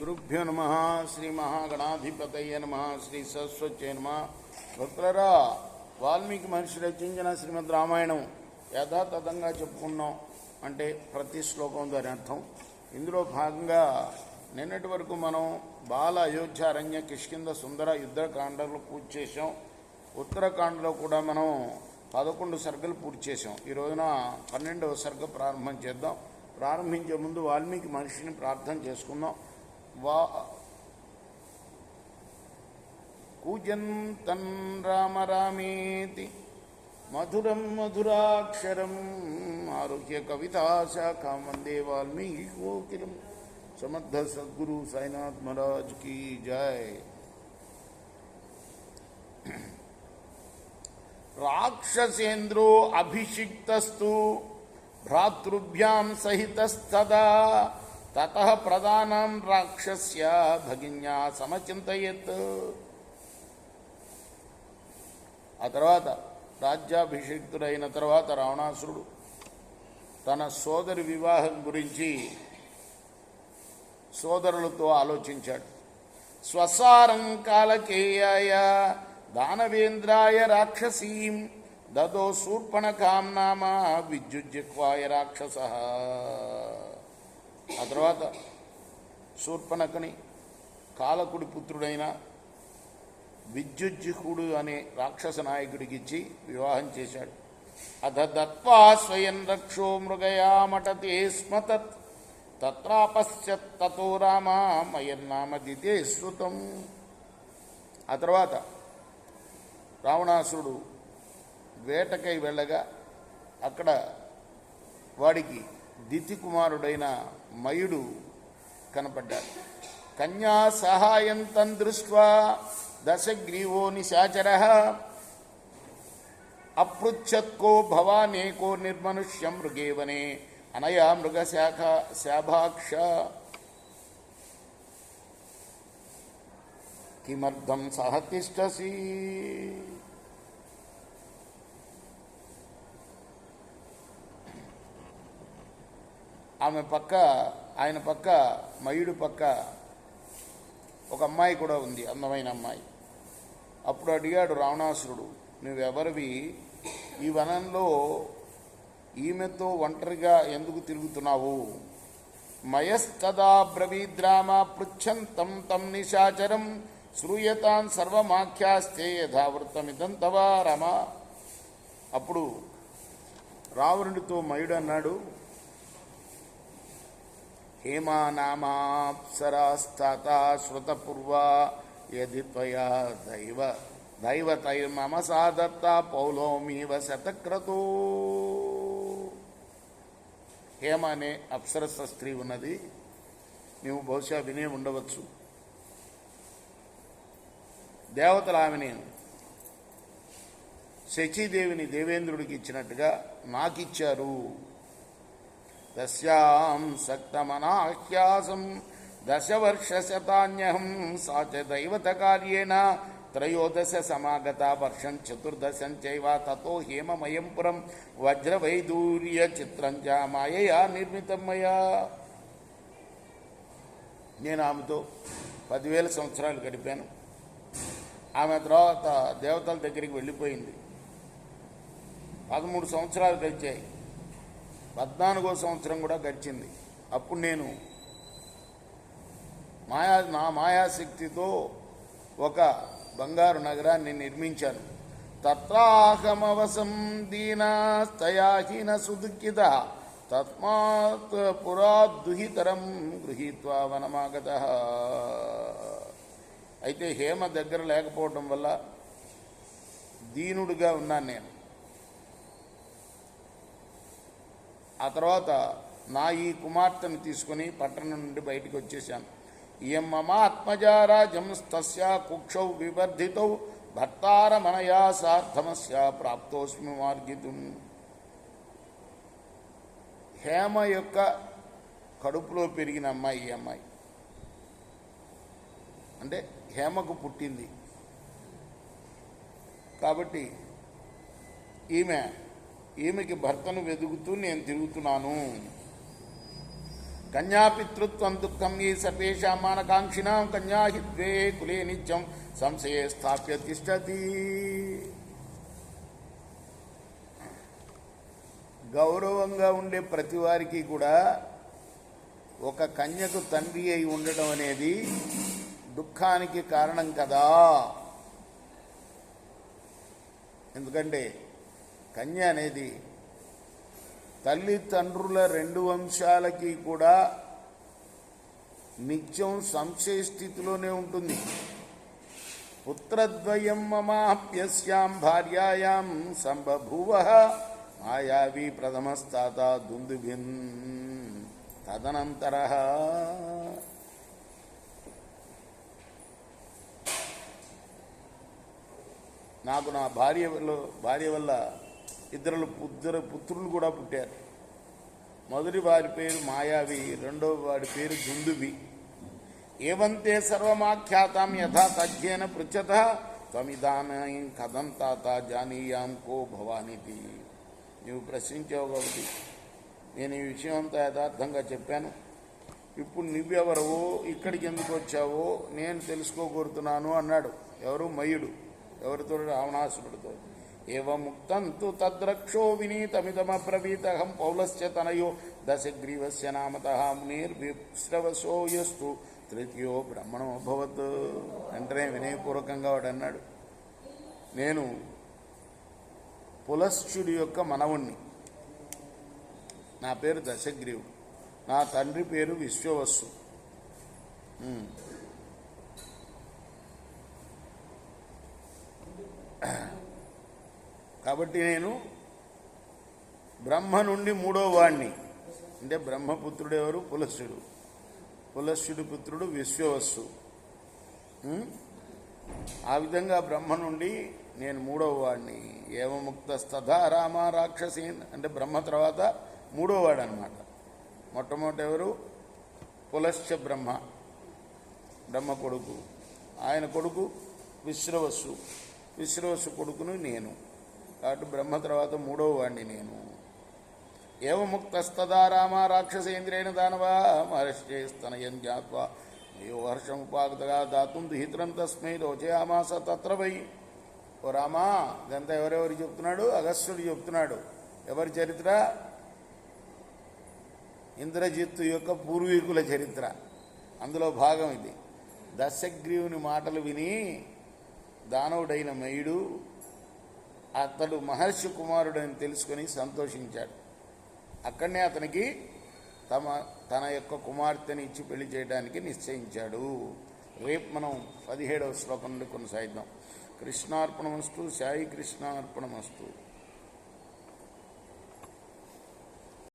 గురుభ్యో నమ. శ్రీ మహాగణాధిపతయ నమ. శ్రీ సరస్వత్యై నమ. భక్తులరా, వాల్మీకి మహర్షి రచించిన శ్రీమద్ రామాయణం యథాతథంగా చెప్పుకున్నాం అంటే ప్రతి శ్లోకం దాని అర్థం. ఇందులో భాగంగా నిన్నటి వరకు మనం బాల అయోధ్య అరణ్య కిష్కింద సుందర యుద్ధకాండలు పూర్తి చేసాం. ఉత్తరకాండలో కూడా మనం 11 సర్గలు పూర్తి చేసాం. ఈ రోజున 12వ సర్గ ప్రారంభం చేద్దాం. ప్రారంభించే ముందు వాల్మీకి మహర్షిని ప్రార్థన చేసుకుందాం. కూజంతం రామ రామేతి మధురం మధురాక్షరం ఆరోగ్య కవితాశాఖాం వందే వాల్మీకి కోకిలం. సమర్థ సద్గురు సాయినాథ్ మహారాజ్ की जय. రాక్షసేంద్రో అభిషిక్తస్తు భ్రాతృభ్యాం సహితస్తదా తతః ప్రధానం రాక్షస్య భగిన్యా సమచింతయత్. ఆ తర్వాత రాజ్యాభిషిక్తుడైన తర్వాత రావణాసురుడు తన సోదరి వివాహం గురించి సోదరులతో ఆలోచించాడు. స్వసారం కాలకేయాయ దానవేంద్రాయ రాక్షసీం దదో శూర్పణఖాం నామ విద్యుజ్జిహ్వాయ రాక్షస. ఆ తర్వాత శూర్పణఖని కాలకుడి పుత్రుడైన విద్యుజ్జిహుడు అనే రాక్షస నాయకుడికి ఇచ్చి వివాహం చేశాడు. అథ దత్వా స్వయం రక్షో మృగయామటతే స్మ తత్రాపశ్యత్ తతో రామ మయన్నామ దితే శ్రుతం. ఆ తర్వాత రావణాసురుడు వేటకై వెళ్ళగా అక్కడ వాడికి దితి కుమారుడైన మయుడు కనపడ్డాడు. కన్యా సహాయంతం దృష్ట్వా దశగ్రీవో నిశాచరః అపృచ్ఛత్కో భవానేకో నిర్మనుష్యం మృగేవనే అనయా మృగశాఖ శాభాక్ష కిమర్థం సహ తిష్టసి. ఆమె పక్క, ఆయన పక్క, మయుడు పక్క ఒక అమ్మాయి కూడా ఉంది, అందమైన అమ్మాయి. అప్పుడు అడిగాడు రావణాసురుడు, నువ్వెవరివి? ఈ వనంలో ఈమెతో ఒంటరిగా ఎందుకు తిరుగుతున్నావు? మయస్తదా బ్రవీద్రామ పృచ్ఛంతం తం నిశాచరం శ్రూయతాన్ సర్వమాఖ్యాస్తే యథావృత్తమిదం తవ రమ. అప్పుడు రావణుడితో మయుడు అన్నాడు, హేమా నామాప్సరాస్తాత శ్రుతపూర్వా యది త్వయా దైవతైర్మమ సాదత్త పౌలోమీవ శతక్రతో. హేమ అనే అప్సరస స్త్రీ ఉన్నది, నీవు బహుశా వినే ఉండవచ్చు. దేవతలు ఆమెని శచీదేవిని దేవేంద్రుడికి ఇచ్చినట్టుగా నాకిచ్చారు. దశ్యాం సక్తమనాహ్యాసం దశవర్షశతాన్యహం సాచ దైవత కార్యేణ త్రయోదశ సమాగత వర్షం చతుర్దశం చైవ తతో హేమమయం పురం వజ్రవైదూర్య చిత్రం చ మాయయా నిర్మితం మయా. నేను ఆమెతో 10,000 సంవత్సరాలు గడిపాను. ఆమె తర్వాత దేవతల దగ్గరికి వెళ్ళిపోయింది. 13 సంవత్సరాలు గడిచాయి. 14వ సంవత్సరం కూడా గడిచింది. అప్పుడు నేను నా మాయాశక్తితో ఒక బంగారు నగరాన్ని నిర్మించాను. తత్రాహమవసం దీనాస్తయాహీన సుదుఃఖిత తస్మాత్ పురాద్దుహితరం గృహీత్వా వనమాగత. అయితే హేమ దగ్గర లేకపోవడం వల్ల దీనుడిగా ఉన్నాను నేను. ఆ తర్వాత నా ఈ కుమార్తెను తీసుకుని పట్టణం నుండి బయటికి వచ్చేసాను. ఇయం మమ ఆత్మజారాజంస్తస్య కుక్షౌ వివర్ధితౌ భర్తారమనయా సార్థమస్య ప్రాప్తోస్మి మార్గితుం. హేమ యొక్క కడుపులో పెరిగిన అమ్మాయి ఈ అమ్మాయి. అంటే హేమకు పుట్టింది కాబట్టి ఈమెకి భర్తను వెతుకుతూ నేను తిరుగుతున్నాను. కన్యాపితృత్వం దుఃఖం ఈ సర్వేషాం మానకాంక్షిణాం కన్యాహి ద్వే కులే నిత్యం సంశయే స్థాప్య తిష్టతి. గౌరవంగా ఉండే ప్రతి వారికి కూడా ఒక కన్యకు తండ్రి అయి ఉండడం అనేది దుఃఖానికి కారణం కదా. ఎందుకంటే కన్య అనేది తల్లిదండ్రుల రెండు వంశాలకి కూడా నిత్యం సంశయ స్థితిలోనే ఉంటుంది. పుత్రద్వయం మమాప్యస్యాం భార్యాయాం సంబభూవ మాయావి ప్రథమస్తాత దుందుభిన్ తదనంతర. నాకు నా భార్య వల్ల ఇద్దరు పుత్రులు కూడా పుట్టారు. మొదటి వారి పేరు మాయావి, రెండవ వాడి పేరు దుందుభి. ఏవంతే సర్వమాఖ్యాతం యథా తజ్ఞేన పృచ్చత త్వమిదానీం కథం తాత జానీయాం కో భవానితి. నీవు ప్రశ్నించావు కాబట్టి నేను ఈ విషయం అంతా యథార్థంగా చెప్పాను. ఇప్పుడు నువ్వెవరవో, ఇక్కడికి ఎందుకు వచ్చావో నేను తెలుసుకోగోరుతున్నాను అన్నాడు. ఎవరు? మయుడు. ఎవరితో? రావణాసురుడితో. ఏవముక్తం తు తద్రక్షో వినీతమిదమబ్రవీతహం పౌలస్య తనయో దశగ్రీవస్య నామతః మునిర్విశ్రవసో యస్తు తృతీయో బ్రహ్మణోభవత్. వెంటనే వినయపూర్వకంగా వాడు అన్నాడు, నేను పులస్త్యుడి యొక్క మనవుణ్ణి. నా పేరు దశగ్రీవుడు. నా తండ్రి పేరు విశ్వవస్సు. కాబట్టి నేను బ్రహ్మ నుండి మూడో వాణ్ణి. అంటే బ్రహ్మపుత్రుడు ఎవరు? పులస్త్యుడు. పులస్త్యుడి పుత్రుడు విశ్వవస్సు. ఆ విధంగా బ్రహ్మ నుండి నేను మూడవ వాడిని. ఏవముక్తస్తథా రామ రాక్షసీన్. అంటే బ్రహ్మ తర్వాత మూడోవాడు అనమాట. మొట్టమొదటి ఎవరు? పులశ్చ బ్రహ్మ, బ్రహ్మ కొడుకు. ఆయన కొడుకు విశ్రవస్సు, విశ్రవస్సు కొడుకును నేను. కాబట్టి బ్రహ్మ తర్వాత మూడవ వాడిని నేను. ఏవముక్తస్తదా రామ రాక్షసేంద్రేణ దానవా మహర్షేస్తనయం జ్ఞాత్వా అయ్యో హర్షముపాగతగా దాతుం దుహిత్రం తస్మై రోచయామాస తత్ర వై. ఓ రామా, ఇదంతా ఎవరెవరు చెప్తున్నాడు? అగస్త్యుడు చెప్తున్నాడు. ఎవరి చరిత్ర? ఇంద్రజిత్తు యొక్క పూర్వీకుల చరిత్ర. అందులో భాగం ఇది. దశగ్రీవుని మాటలు విని దానవుడైన మయుడు అతడు మహర్షి కుమారుడని తెలుసుకొని సంతోషించాడు. అక్కడనే అతనికి తన యొక్క కుమార్తెని ఇచ్చి పెళ్లి చేయడానికి నిశ్చయించాడు. రేపు మనం 17వ శ్లోకం నుండి కొనసాగిద్దాం. కృష్ణార్పణమస్తు. సాయి కృష్ణార్పణమస్తు.